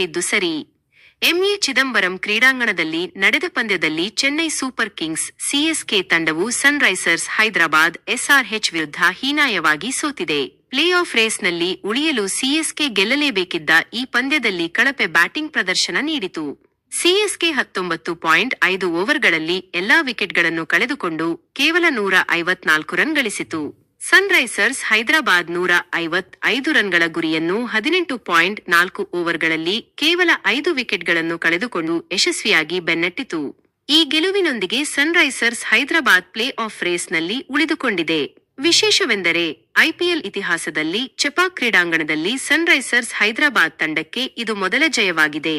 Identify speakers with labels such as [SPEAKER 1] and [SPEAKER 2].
[SPEAKER 1] ಹೇಳಿದ್ದು ಸರಿ. ಎಂಎ ಚಿದಂಬರಂ ಕ್ರೀಡಾಂಗಣದಲ್ಲಿ ನಡೆದ ಪಂದ್ಯದಲ್ಲಿ ಚೆನ್ನೈ ಸೂಪರ್ ಕಿಂಗ್ಸ್ ಸಿಎಸ್ಕೆ ತಂಡವು ಸನ್ರೈಸರ್ಸ್ ಹೈದರಾಬಾದ್ ಎಸ್ಆರ್ಎಚ್ ವಿರುದ್ಧ ಹೀನಾಯವಾಗಿ ಸೋತಿದೆ. ಪ್ಲೇ ಆಫ್ ರೇಸ್ನಲ್ಲಿ ಉಳಿಯಲು ಸಿಎಸ್ಕೆ ಗೆಲ್ಲಲೇಬೇಕಿದ್ದ ಈ ಪಂದ್ಯದಲ್ಲಿ ಕಳಪೆ ಬ್ಯಾಟಿಂಗ್ ಪ್ರದರ್ಶನ ನೀಡಿತು. ಸಿಎಸ್ಕೆ 19.5 ಓವರ್ಗಳಲ್ಲಿ ಎಲ್ಲಾ ವಿಕೆಟ್ಗಳನ್ನು ಕಳೆದುಕೊಂಡು ಕೇವಲ 154 ರನ್ ಗಳಿಸಿತು. ಸನ್ರೈಸರ್ಸ್ ಹೈದರಾಬಾದ್ 155 ರನ್ಗಳ ಗುರಿಯನ್ನು 18.4 ಓವರ್ಗಳಲ್ಲಿ ಕೇವಲ 5 ವಿಕೆಟ್ಗಳನ್ನು ಕಳೆದುಕೊಂಡು ಯಶಸ್ವಿಯಾಗಿ ಬೆನ್ನಟ್ಟಿತು. ಈ ಗೆಲುವಿನೊಂದಿಗೆ ಸನ್ರೈಸರ್ಸ್ ಹೈದರಾಬಾದ್ ಪ್ಲೇ ಆಫ್ ರೇಸ್ನಲ್ಲಿ ಉಳಿದುಕೊಂಡಿದೆ. ವಿಶೇಷವೆಂದರೆ ಐಪಿಎಲ್ ಇತಿಹಾಸದಲ್ಲಿ ಚೆಪಾಕ್ ಕ್ರೀಡಾಂಗಣದಲ್ಲಿ ಸನ್ರೈಸರ್ಸ್ ಹೈದರಾಬಾದ್ ತಂಡಕ್ಕೆ ಇದು ಮೊದಲ ಜಯವಾಗಿದೆ.